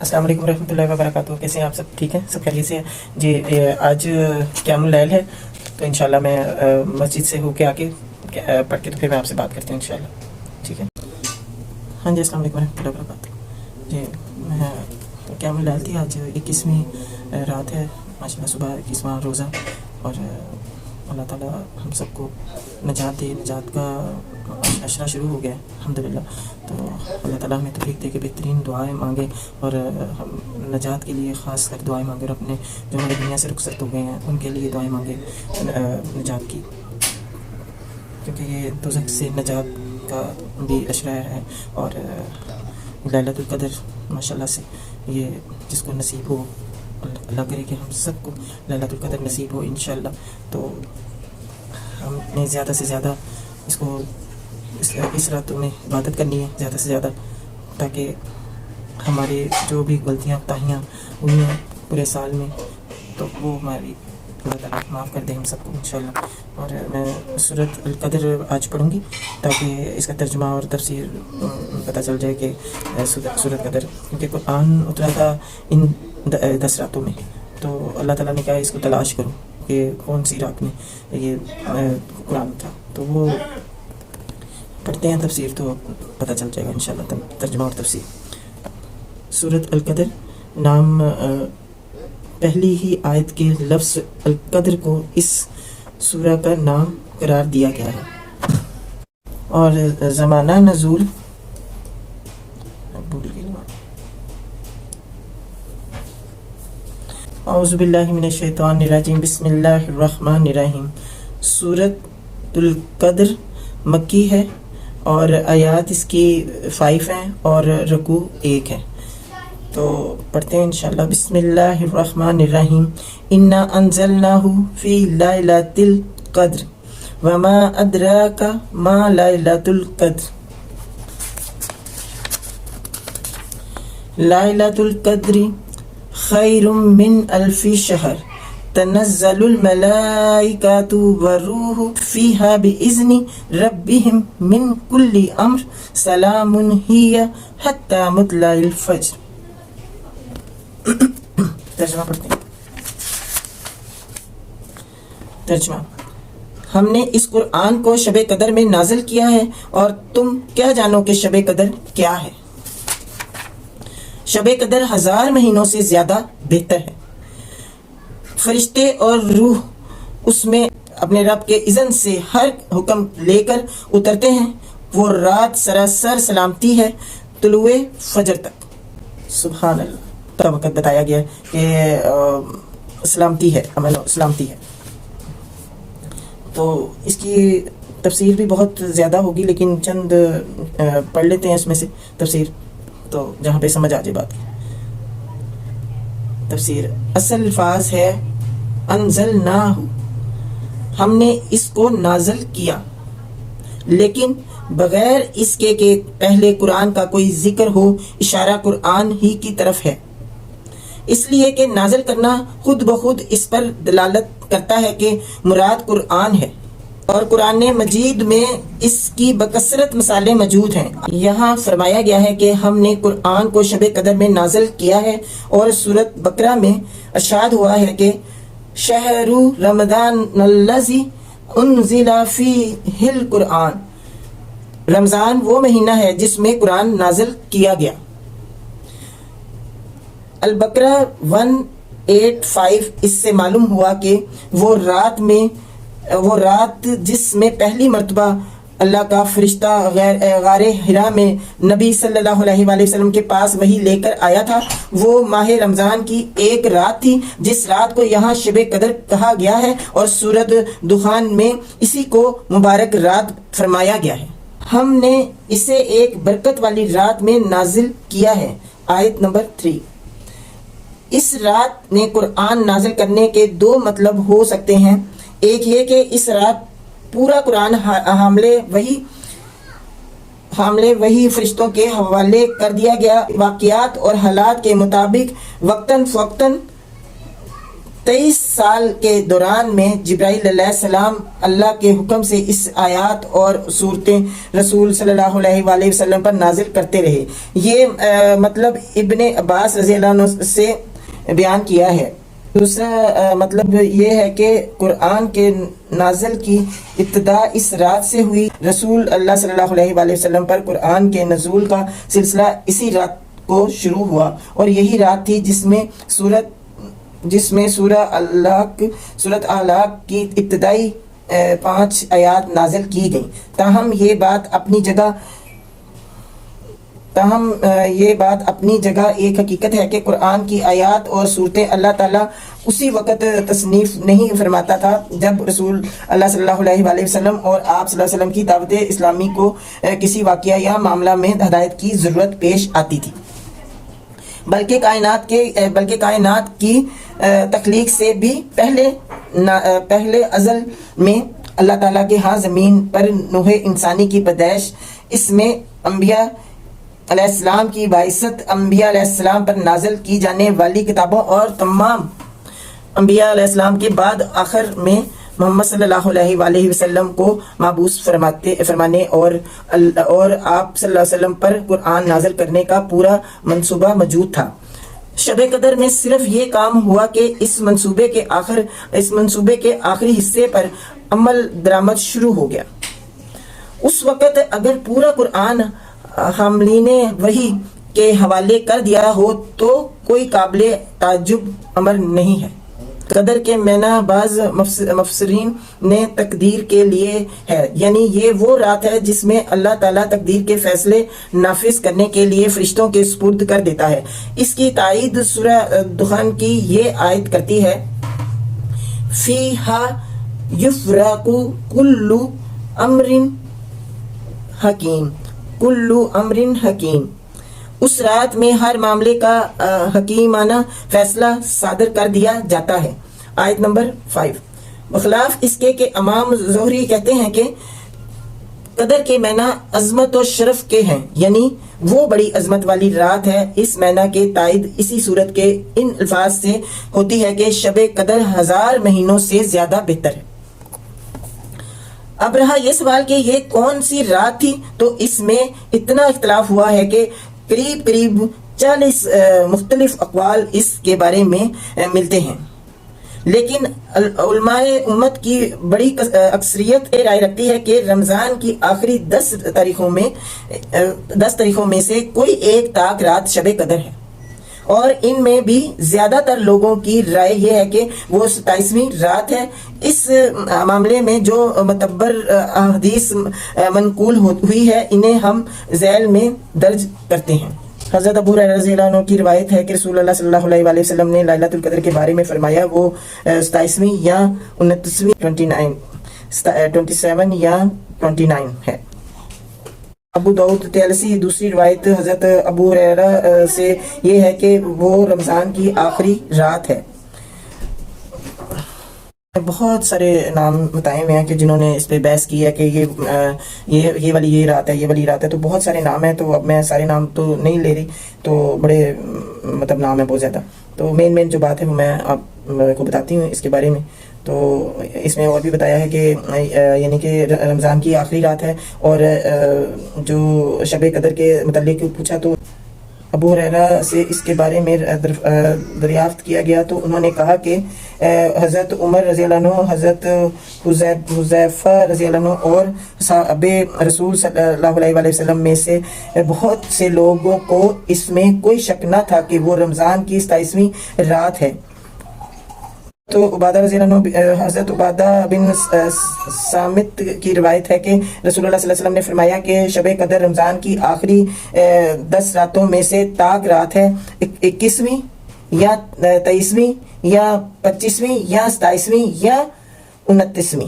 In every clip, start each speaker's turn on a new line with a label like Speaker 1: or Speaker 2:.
Speaker 1: السلام علیکم ورحمۃ اللہ وبرکاتہ. کیسے ہیں آپ سب؟ ٹھیک ہیں؟ سب خیریت سے ہیں جی. آج قیام اللیل ہے تو انشاءاللہ میں مسجد سے ہو کے آ کے پڑھ کے تو پھر میں آپ سے بات کرتی ہوں انشاءاللہ. ٹھیک ہے. ہاں جی السلام علیکم ورحمۃ اللہ وبرکاتہ. جی قیام اللیل تھی. آج 21ویں رات ہے ماشاءاللہ. صبح 21واں روزہ اور اللہ تعالیٰ ہم سب کو نجات دے. نجات کا اشرا شروع ہو گیا ہے الحمدللہ. تو اللہ تعالیٰ ہمیں توفیق دے کے بہترین دعائیں مانگے اور ہم نجات کے لیے خاص کر دعائیں مانگے اور اپنے جو ہماری دنیا سے رخصت ہو گئے ہیں ان کے لیے دعائیں مانگے نجات کی، کیونکہ یہ دوزخ سے نجات کا بھی اشرا ہے. اور لیلۃ القدر ماشاءاللہ سے یہ جس کو نصیب ہو، اللہ کرے کہ ہم سب کو لیلۃ القدر نصیب ہو انشاءاللہ. تو ہم نے زیادہ سے زیادہ اس راتوں میں عبادت کرنی ہے زیادہ سے زیادہ، تاکہ ہمارے جو بھی غلطیاں تاہیاں ہوئی ہیں پورے سال میں تو وہ ہماری اللہ تعالیٰ معاف کر دیں ہم سب کو انشاءاللہ. اور میں سورۃ القدر آج پڑھوں گی تاکہ اس کا ترجمہ اور تفسیر پتہ چل جائے کہ سورۃ قدر، کیونکہ قرآن اترا تھا ان 10 راتوں میں. تو اللہ تعالیٰ نے کہا اس کو تلاش کرو کہ کون سی رات میں یہ قرآن تھا. تو وہ پڑھتے ہیں تفسیر تو پتہ چل جائے گا انشاءاللہ ترجمہ اور تفسیر. سورۃ القدر نام پہلی ہی آیت کے لفظ القدر کو اس سورہ کا نام قرار دیا گیا ہے. اور زمانہ نزول اعوذ باللہ من الشیطان الرجیم بسم اللہ الرحمن الرحیم. سورۃ القدر مکی ہے اور آیات اس کی 5 ہیں اور رکوع 1 ہے. تو پڑھتے ہیں انشاءاللہ. بسم اللہ الرحمن الرحیم. انا انزلناہ فی لیلۃ القدر وما ادراک ما لیلۃ القدر. لیلۃ القدر خیر من الف شہر تنزل الملائکۃ والروح فیہا بإذن ربہم من کل امر سلام ہی حتی مطلع الفجر. ترجمہ پڑھتے ہیں. ترجمہ: ہم نے اس قرآن کو شب قدر میں نازل کیا ہے اور تم کیا جانو کہ شب قدر کیا ہے. شب قدر 1000 مہینوں سے زیادہ بہتر ہے. فرشتے اور روح اس میں اپنے رب کے اذن سے ہر حکم لے کر اترتے ہیں. وہ رات سراسر سلامتی ہے طلوع فجر تک. سبحان اللہ. کا وقت بتایا گیا کہ سلامتی ہے، امن و سلامتی ہے. تو اس کی تفسیر بھی بہت زیادہ ہوگی لیکن چند پڑھ لیتے ہیں اس میں سے تفسیر تو جہاں پہ سمجھ آ جائے بات. تفسیر: اصل الفاظ ہے انزلناہ، ہم نے اس کو نازل کیا، لیکن بغیر اس کے کہ پہلے قرآن کا کوئی ذکر ہو. اشارہ قرآن ہی کی طرف ہے، اس لیے کہ نازل کرنا خود بخود اس پر دلالت کرتا ہے کہ مراد قرآن ہے. اور قرآن مجید میں اس کی بکثرت مثالیں موجود ہیں. یہاں فرمایا گیا ہے کہ ہم نے قرآن کو شب قدر میں نازل کیا ہے، اور سورۃ بقرہ میں ارشاد ہوا ہے کہ شہر رمضان الذی انزل فیہ القرآن. رمضان وہ مہینہ ہے جس میں قرآن نازل کیا گیا. البقرہ 185 اس سے معلوم ہوا کہ وہ رات جس میں پہلی مرتبہ اللہ کا فرشتہ غار حرا میں نبی صلی اللہ علیہ وآلہ وسلم کے پاس وحی لے کر آیا تھا، وہ ماہ رمضان کی ایک رات تھی جس رات کو یہاں شب قدر کہا گیا ہے، اور سورۃ دخان میں اسی کو مبارک رات فرمایا گیا ہے. ہم نے اسے ایک برکت والی رات میں نازل کیا ہے. آیت نمبر 3. اس رات نے قرآن نازل کرنے کے 2 مطلب ہو سکتے ہیں. ایک یہ کہ اس رات پورا قرآن حاملے وحی فرشتوں کے حوالے کر دیا گیا، واقعات اور حالات کے مطابق وقتاً فوقتاً 23 سال کے دوران میں جبرائیل علیہ السلام اللہ کے حکم سے اس آیات اور صورتیں رسول صلی اللہ علیہ وآلہ وسلم پر نازل کرتے رہے. یہ مطلب ابن عباس رضی اللہ عنہ سے بیان کیا ہے. دوسرا مطلب یہ ہے کہ قرآن کے نازل کی ابتدا اس رات سے ہوئی. رسول اللہ صلی اللہ علیہ وآلہ وسلم پر قرآن کے نزول کا سلسلہ اسی رات کو شروع ہوا اور یہی رات تھی جس میں سورہ الاق کی ابتدائی 5 آیات نازل کی گئیں. تاہم یہ بات اپنی جگہ ایک حقیقت ہے کہ قرآن کی آیات اور صورتیں اللہ تعالیٰ اسی وقت تصنیف نہیں فرماتا تھا جب رسول اللہ صلی اللہ علیہ وآلہ وسلم اور آپ صلی اللہ علیہ وسلم کی دعوت اسلامی کو کسی واقعہ یا معاملہ میں ہدایت کی ضرورت پیش آتی تھی، بلکہ کائنات کی تخلیق سے بھی پہلے ازل میں اللہ تعالیٰ کے ہاں زمین پر نوح انسانی کی پیدائش، اس میں انبیاء علیہ السلام کی بعثت، انبیاء علیہ السلام پر نازل کی جانے والی کتابوں اور تمام انبیاء علیہ السلام کے بعد آخر میں محمد صلی اللہ علیہ وآلہ وسلم کو مبعوث فرمانے اور آپ صلی اللہ علیہ وسلم پر قرآن نازل کرنے کا پورا منصوبہ موجود تھا. شب قدر میں صرف یہ کام ہوا کہ اس منصوبے کے آخری حصے پر عمل درآمد شروع ہو گیا. اس وقت اگر پورا قرآن حاملین وحی کے حوالے کر دیا ہو تو کوئی قابل تعجب امر نہیں ہے. قدر کے معنی بعض مفسرین نے تقدیر کے لیے ہے، یعنی یہ وہ رات ہے جس میں اللہ تعالیٰ تقدیر کے فیصلے نافذ کرنے کے لیے فرشتوں کے سپرد کر دیتا ہے. اس کی تائید سورہ دخان کی یہ آیت کرتی ہے، فیہا یفرق کل امر حکیم. اس رات میں ہر معاملے کا حکیمانہ فیصلہ صادر کر دیا جاتا ہے. آیت نمبر 5. بخلاف اس کے کہ امام زہری کہتے ہیں کہ قدر کے معنی عظمت و شرف کے ہیں، یعنی وہ بڑی عظمت والی رات ہے. اس معنی کے تائید اسی صورت کے ان الفاظ سے ہوتی ہے کہ شب قدر 1000 مہینوں سے زیادہ بہتر ہے. اب رہا یہ سوال کہ یہ کون سی رات تھی، تو اس میں اتنا اختلاف ہوا ہے کہ قریب 40 مختلف اقوال اس کے بارے میں ملتے ہیں. لیکن علماء امت کی بڑی اکثریت یہ رائے رکھتی ہے کہ رمضان کی آخری 10 تاریخوں میں سے کوئی ایک تاک رات شب قدر ہے، اور ان میں بھی زیادہ تر لوگوں کی رائے یہ ہے کہ وہ 27ویں رات ہے. اس معاملے میں جو معتبر حدیث منقول ہوئی ہے انہیں ہم ذیل میں درج کرتے ہیں. حضرت ابو ہریرہ رضی اللہ عنہ کی روایت ہے کہ رسول اللہ صلی اللہ علیہ وآلہ وسلم نے لیلۃ القدر کے بارے میں فرمایا وہ 27ویں یا 29ویں 27 یا 29 ہے. ابو داؤد طیالسی دوسری روایت حضرت ابو ہریرہ سے یہ ہے کہ وہ رمضان کی آخری رات ہے. بہت سارے نام بتائے ہوئے ہیں کہ جنہوں نے اس پہ بحث کی ہے کہ یہ والی رات ہے، یہ والی رات ہے، تو بہت سارے نام ہیں. تو اب میں سارے نام تو نہیں لے رہی، تو بڑے مطلب نام ہیں بہت زیادہ. تو مین جو بات ہے وہ میں آپ کو بتاتی ہوں اس کے بارے میں. تو اس میں اور بھی بتایا ہے کہ یعنی کہ رمضان کی آخری رات ہے. اور جو شب قدر کے متعلق پوچھا تو ابو ہریرہ سے اس کے بارے میں دریافت کیا گیا تو انہوں نے کہا کہ حضرت عمر رضی اللہ عنہ، حضرت حذیفہ رضی اللہ عنہ اور صحابہ رسول صلی اللہ علیہ وآلہ وسلم میں سے بہت سے لوگوں کو اس میں کوئی شک نہ تھا کہ وہ رمضان کی 27ویں رات ہے. تو عبادہ رضی اللہ عنہ، حضرت عبادہ بن صامت کی روایت ہے کہ رسول اللہ صلی اللہ علیہ وسلم نے فرمایا کہ شب قدر رمضان کی آخری 10 راتوں میں سے تاک رات ہے، 21ویں یا 23ویں یا 25ویں یا 27ویں یا 29ویں.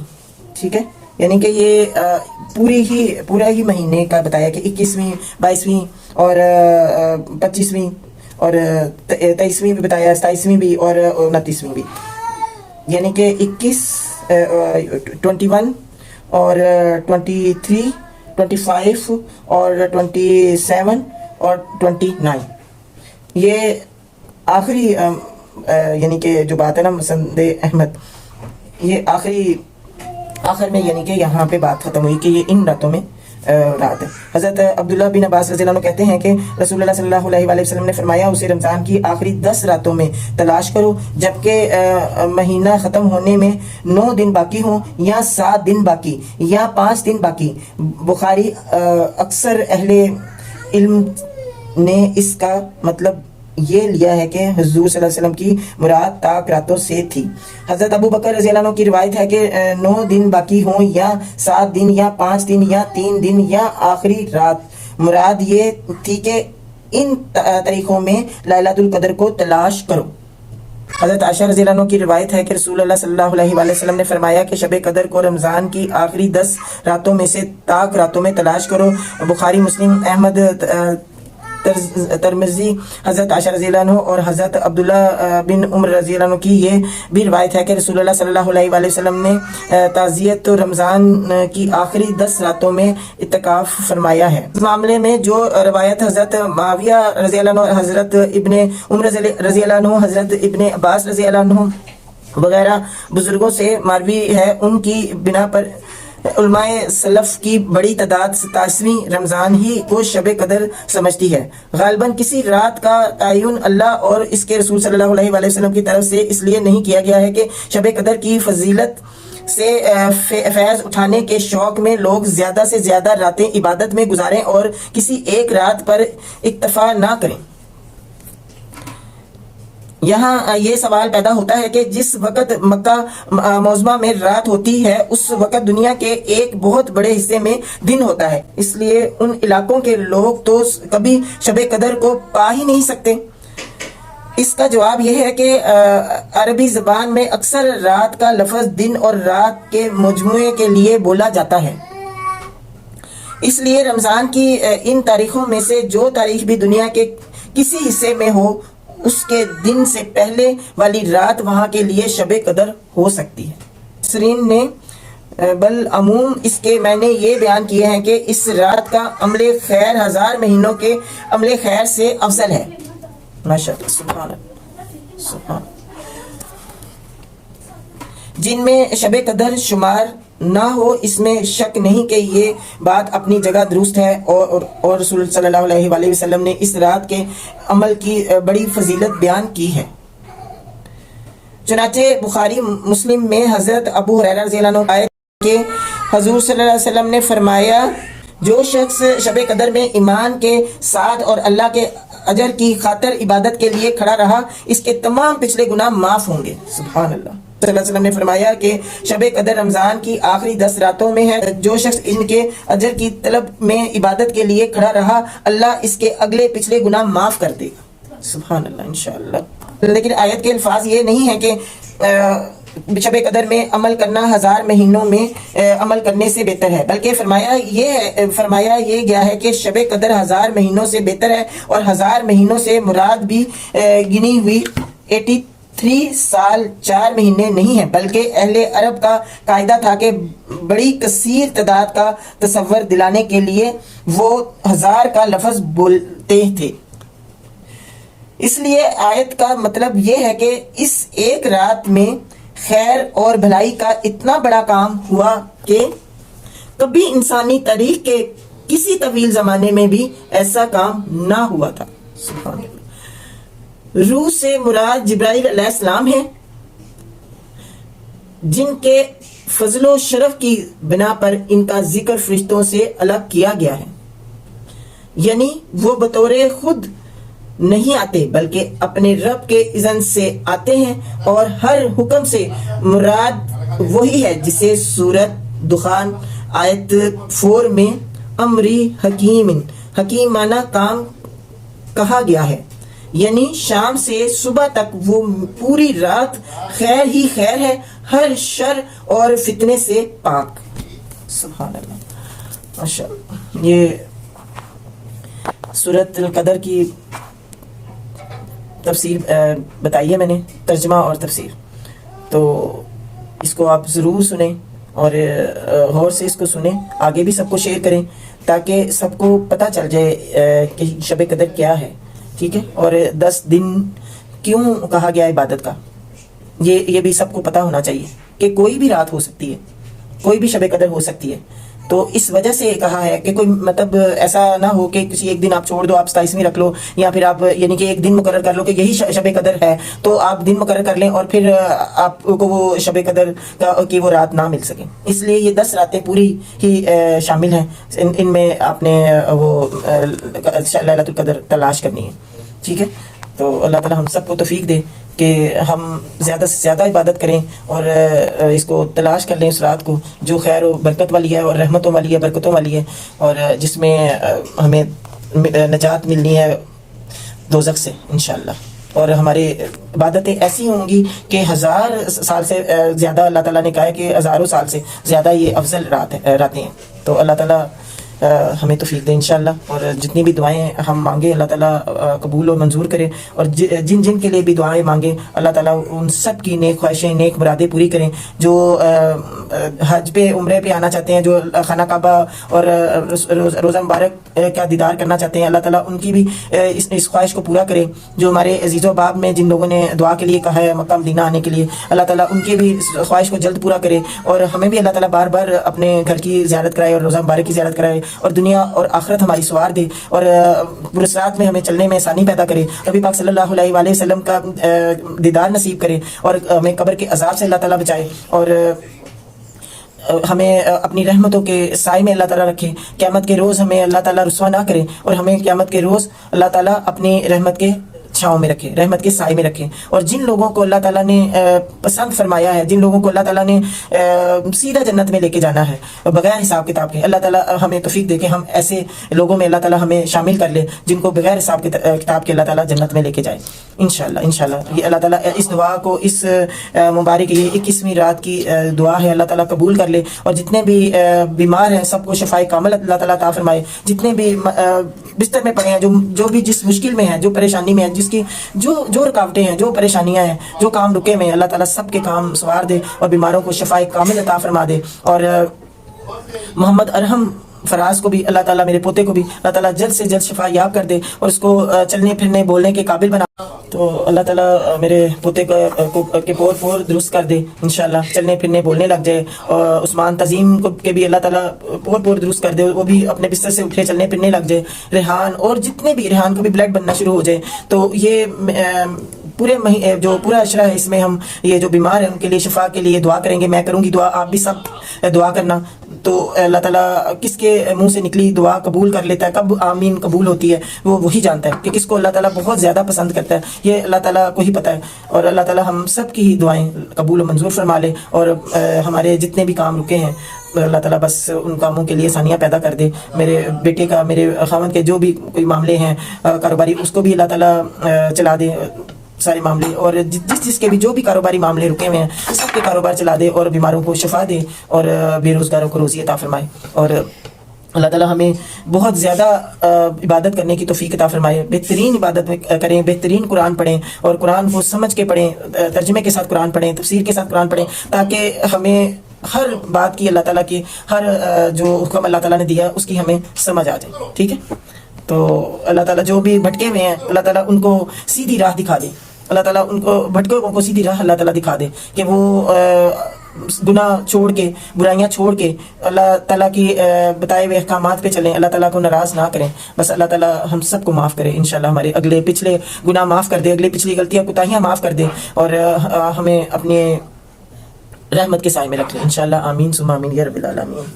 Speaker 1: ٹھیک ہے، یعنی کہ یہ پورا ہی مہینے کا بتایا کہ 21ویں 22ویں اور 25ویں اور 23ویں بھی بتایا، 27ویں بھی اور 29ویں بھی. یعنی کہ 21 21 اور 23 25 اور 27 اور 29 یہ آخری یعنی کہ جو بات ہے نا مسند احمد، یہ آخر میں یعنی کہ یہاں پہ بات ختم ہوئی کہ یہ ان راتوں میں رات ہے۔ حضرت عبداللہ بن عباس رضی اللہ عنہ کہتے ہیں کہ رسول اللہ صلی اللہ علیہ وآلہ وسلم نے فرمایا اسے رمضان کی آخری 10 راتوں میں تلاش کرو، جبکہ مہینہ ختم ہونے میں 9 دن باقی ہوں یا 7 دن باقی یا 5 دن باقی۔ بخاری اکثر اہل علم نے اس کا مطلب یہ لیا ہے کہ حضور صلی اللہ علیہ وسلم کی مراد طاق راتوں سے تھی۔ حضرت ابو بکر رضی اللہ عنہ کی روایت ہے کہ 9 دن باقی ہوں یا 7 دن یا 5 دن یا 3 دن یا آخری رات، مراد یہ تھی کہ ان طریقوں میں لیلۃ القدر کو تلاش کرو۔ حضرت عائشہ رضی اللہ عنہ کی روایت ہے کہ رسول اللہ صلی اللہ علیہ وآلہ وسلم نے فرمایا کہ شب قدر کو رمضان کی آخری 10 راتوں میں سے طاق راتوں میں تلاش کرو۔ بخاری، مسلم، احمد، ترمذی، حضرت عائشہ رضی اللہ عنہ اور حضرت عبداللہ بن عمر رضی اللہ عنہ کی یہ بھی روایت ہے کہ رسول اللہ صلی اللہ علیہ وآلہ وسلم نے تعزیت رمضان کی آخری 10 راتوں میں اعتکاف فرمایا ہے۔ اس معاملے میں جو روایت حضرت معاویہ رضی اللہ عنہ، حضرت ابن عمر رضی اللہ عنہ، حضرت ابن عباس رضی اللہ عنہ وغیرہ بزرگوں سے مروی ہے، ان کی بنا پر علماء سلف کی بڑی تعداد 27ویں رمضان ہی کو شب قدر سمجھتی ہے۔ غالباً کسی رات کا تعین اللہ اور اس کے رسول صلی اللہ علیہ وآلہ وسلم کی طرف سے اس لیے نہیں کیا گیا ہے کہ شب قدر کی فضیلت سے فیض اٹھانے کے شوق میں لوگ زیادہ سے زیادہ راتیں عبادت میں گزاریں اور کسی ایک رات پر اکتفا نہ کریں۔ یہاں یہ سوال پیدا ہوتا ہے کہ جس وقت مکہ معظمہ میں رات ہوتی ہے اس وقت دنیا کے ایک بہت بڑے حصے میں دن ہوتا ہے، اس لیے ان علاقوں کے لوگ تو کبھی شب قدر کو پا ہی نہیں سکتے۔ اس کا جواب یہ ہے کہ عربی زبان میں اکثر رات کا لفظ دن اور رات کے مجموعے کے لیے بولا جاتا ہے، اس لیے رمضان کی ان تاریخوں میں سے جو تاریخ بھی دنیا کے کسی حصے میں ہو اس کے دن سے پہلے والی رات وہاں کے لیے شب قدر ہو سکتی ہے۔ سرین نے بالعموم اس کے معنی یہ بیان کیے ہیں کہ اس رات کا عمل خیر 1000 مہینوں کے عمل خیر سے افضل ہے۔ ماشاءاللہ، سبحان اللہ، سبحان۔ جن میں شب قدر شمار نہ ہو، اس میں شک نہیں کہ یہ بات اپنی جگہ درست ہے، اور رسول صلی اللہ علیہ وآلہ وسلم نے اس رات کے عمل کی بڑی فضیلت بیان کی ہے۔ چنانچہ بخاری مسلم میں حضرت ابو ہریرہ رضی اللہ عنہ آئے کہ حضور صلی اللہ علیہ وسلم نے فرمایا جو شخص شب قدر میں ایمان کے ساتھ اور اللہ کے اجر کی خاطر عبادت کے لیے کھڑا رہا، اس کے تمام پچھلے گناہ معاف ہوں گے۔ سبحان اللہ۔ صلی اللہ علیہ وسلم نے فرمایا کہ شب قدر رمضان کی آخری 10 راتوں میں ہے، جو شخص ان کے اجر کی طلب میں عبادت کے لیے کھڑا رہا اللہ اس کے اگلے پچھلے گناہ معاف کر دے گا۔ سبحان اللہ، انشاءاللہ۔ لیکن آیت کے الفاظ یہ نہیں ہے کہ شب قدر میں عمل کرنا 1000 مہینوں میں عمل کرنے سے بہتر ہے، بلکہ فرمایا یہ گیا ہے کہ شب قدر 1000 مہینوں سے بہتر ہے، اور 1000 مہینوں سے مراد بھی گنی ہوئی 83 سال 4 مہینے نہیں ہے، بلکہ اہل عرب کا قاعدہ تھا کہ بڑی کثیر تعداد کا تصور دلانے کے لیے وہ 1000 کا لفظ بولتے تھے۔ اس لیے آیت کا مطلب یہ ہے کہ اس ایک رات میں خیر اور بھلائی کا اتنا بڑا کام ہوا کہ کبھی انسانی تاریخ کے کسی طویل زمانے میں بھی ایسا کام نہ ہوا تھا۔ سبحان اللہ۔ روح سے مراد جبرائیل علیہ السلام ہیں، جن کے فضل و شرف کی بنا پر ان کا ذکر فرشتوں سے الگ کیا گیا ہے، یعنی وہ بطور خود نہیں آتے بلکہ اپنے رب کے اذن سے آتے ہیں، اور ہر حکم سے مراد وہی ہے جسے سورۃ دخان آیت 4 میں امری حکیم معنی کام کہا گیا ہے، یعنی شام سے صبح تک وہ پوری رات خیر ہی خیر ہے، ہر شر اور فتنے سے پاک۔ سبحان اللہ، ماشاءاللہ۔ یہ سورۃ القدر کی تفسیر بتائی ہے میں نے، ترجمہ اور تفسیر، تو اس کو آپ ضرور سنیں اور غور سے اس کو سنیں، آگے بھی سب کو شیئر کریں تاکہ سب کو پتہ چل جائے کہ شب قدر کیا ہے، ٹھیک ہے، اور 10 دن کیوں کہا گیا عبادت کا، یہ بھی سب کو پتہ ہونا چاہیے کہ کوئی بھی رات ہو سکتی ہے، کوئی بھی شب قدر ہو سکتی ہے. تو اس وجہ سے کہا ہے کہ کوئی مطلب ایسا نہ ہو کہ کسی ایک دن آپ چھوڑ دو، آپ 27ویں رکھ لو، یا پھر آپ یعنی کہ ایک دن مقرر کر لو کہ یہی شب قدر ہے، تو آپ دن مقرر کر لیں اور پھر آپ کو وہ شب قدر کی وہ رات نہ مل سکے. اس لیے یہ 10 راتیں پوری ہی شامل ہیں، ان میں آپ نے وہ لیلۃ القدر تلاش کرنی ہے. ٹھیک ہے، تو اللہ تعالی ہم سب کو توفیق دے کہ ہم زیادہ سے زیادہ عبادت کریں اور اس کو تلاش کر لیں، اس رات کو جو خیر و برکت والی ہے اور رحمتوں والی ہے، برکتوں والی ہے، اور جس میں ہمیں نجات ملنی ہے دوزخ سے انشاءاللہ. اور ہماری عبادتیں ایسی ہوں گی کہ 1000 سال سے زیادہ، اللہ تعالیٰ نے کہا ہے کہ ہزاروں سال سے زیادہ یہ افضل راتیں ہیں. تو اللہ تعالیٰ ہمیں توفیق دے انشاءاللہ، اور جتنی بھی دعائیں ہم مانگیں اللہ تعالیٰ قبول و منظور کرے، اور جن کے لیے بھی دعائیں مانگیں اللہ تعالیٰ ان سب کی نیک خواہشیں، نیک مرادیں پوری کریں. جو حج پہ عمرے پہ آنا چاہتے ہیں، جو خانہ کعبہ اور روزہ مبارک کا دیدار کرنا چاہتے ہیں، اللہ تعالیٰ ان کی بھی اس خواہش کو پورا کرے. جو ہمارے عزیز و احباب میں جن لوگوں نے دعا کے لیے کہا ہے مکہ مدینہ آنے کے لیے، اللہ تعالیٰ ان کی بھی خواہش کو جلد پورا کرے، اور ہمیں بھی اللہ تعالیٰ بار بار اپنے گھر کی زیارت کرائے اور روزہ مبارک کی زیارت کرائے، اور دنیا اور آخرت ہماری سوار دے، اور پرسرات میں ہمیں چلنے میں آسانی پیدا کرے. نبی پاک صلی اللہ علیہ وآلہ وسلم کا دیدار نصیب کرے، اور ہمیں قبر کے عذاب سے اللہ تعالیٰ بچائے، اور ہمیں اپنی رحمتوں کے سائے میں اللہ تعالیٰ رکھے. قیامت کے روز ہمیں اللہ تعالیٰ رسوا نہ کرے، اور ہمیں قیامت کے روز اللہ تعالیٰ اپنی رحمت کے چھاؤں میں رکھے، رحمت کے سائے میں رکھے. اور جن لوگوں کو اللہ تعالیٰ نے پسند فرمایا ہے، جن لوگوں کو اللہ تعالیٰ نے سیدھا جنت میں لے کے جانا ہے بغیر حساب کتاب کے، اللہ تعالیٰ ہمیں توفیق دے کہ ہم ایسے لوگوں میں اللہ تعالیٰ ہمیں شامل کر لے جن کو بغیر حساب کتاب کے اللہ تعالیٰ جنت میں لے کے جائے انشاءاللہ. یہ اللہ تعالیٰ اس دعا کو، اس مبارک یہ 21ویں رات کی دعا ہے، اللہ تعالیٰ قبول کر لے. اور جتنے بھی بیمار ہیں سب کو شفائے کامل اللہ تعالیٰ عطا فرمائے. جتنے بھی بستر میں پڑے ہیں، جو بھی جس مشکل میں ہیں، جو پریشانی میں ہیں، جس کی جو رکاوٹیں ہیں، جو پریشانیاں ہیں، جو کام رکے ہوئے ہیں، اللہ تعالیٰ سب کے کام سوار دے اور بیماروں کو شفائے کامل عطا فرما دے. اور محمد ارحم فراز کو بھی اللہ تعالیٰ، میرے پوتے کو بھی اللہ تعالیٰ جلد سے جلد شفا یاب کر دے، اور اس کو چلنے پھرنے بولنے کے قابل بنا. تو اللہ تعالیٰ میرے پوتے کے پور درست کر دے انشاءاللہ، چلنے پھرنے بولنے لگ جائے. اور عثمان تزیم کو کے بھی اللہ تعالیٰ پور درست کر دے، وہ بھی اپنے بستر سے اٹھے چلنے پھرنے لگ جائے. ریحان اور جتنے بھی، ریحان کو بھی بلڈ بننا شروع ہو جائے. تو یہ پورے جو پورا عشرہ ہے اس میں ہم یہ جو بیمار ہیں ان کے لیے شفا کے لیے دعا کریں گے. میں کروں گی دعا، آپ بھی سب دعا کرنا. تو اللہ تعالیٰ کس کے منہ سے نکلی دعا قبول کر لیتا ہے، کب آمین قبول ہوتی ہے وہ وہی جانتا ہے کہ کس کو اللہ تعالیٰ بہت زیادہ پسند کرتا ہے، یہ اللہ تعالیٰ کو ہی پتہ ہے. اور اللہ تعالیٰ ہم سب کی دعائیں قبول و منظور فرما لے، اور ہمارے جتنے بھی کام رکے ہیں اللہ تعالیٰ بس ان کاموں کے لیے آسانیاں پیدا کر دے. میرے بیٹے کا، میرے خاوند کے جو بھی کوئی معاملے ہیں کاروباری، اس کو بھی اللہ تعالیٰ چلا دے سارے معاملے. اور جس کے بھی جو بھی کاروباری معاملے رکے ہوئے ہیں سب کے کاروبار چلا دے، اور بیماروں کو شفا دے، اور بے روزگاروں کو روزی عطا فرمائے. اور اللہ تعالیٰ ہمیں بہت زیادہ عبادت کرنے کی توفیق عطا فرمائے. بہترین عبادت کریں، بہترین قرآن پڑھیں، اور قرآن کو سمجھ کے پڑھیں، ترجمے کے ساتھ قرآن پڑھیں، تفسیر کے ساتھ قرآن پڑھیں، تاکہ ہمیں ہر بات کی اللہ تعالیٰ کی، ہر جو حکم اللہ تعالیٰ نے دیا اس کی ہمیں سمجھ آ جائے. ٹھیک ہے، تو اللہ تعالیٰ جو بھی بھٹکے ہوئے ہیں اللہ تعالیٰ ان کو سیدھی راہ دکھا دے. اللہ تعالیٰ ان کو بھٹکے ہوئے کو سیدھی راہ اللہ تعالیٰ دکھا دے کہ وہ گناہ چھوڑ کے، برائیاں چھوڑ کے اللہ تعالیٰ کی بتائے ہوئے احکامات پہ چلیں، اللہ تعالیٰ کو ناراض نہ کریں. بس اللہ تعالیٰ ہم سب کو معاف کرے انشاءاللہ، ہمارے اگلے پچھلے گناہ معاف کر دے، اگلے پچھلی غلطیاں کوتاہیاں معاف کر دے، اور ہمیں اپنے رحمت کے سائے میں رکھ لیں انشاءاللہ. آمین ثم آمین یا رب العالمین.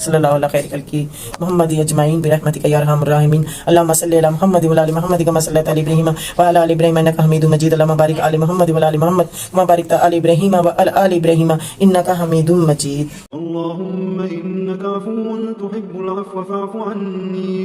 Speaker 1: صلی اللہ علیہ خیر خلقی محمد اجمعین برحمتک یا ارحم الراحمین. اللهم صل علی محمد و علی محمد کما صلیت علی ابراہیم و علی آل ابراہیم انک حمید مجید. اللهم بارک علی محمد و علی محمد کما بارکت علی ابراہیم و علی آل ابراہیم انک حمید مجید.
Speaker 2: اللهم انک عفو تحب العفو فاعف عنی.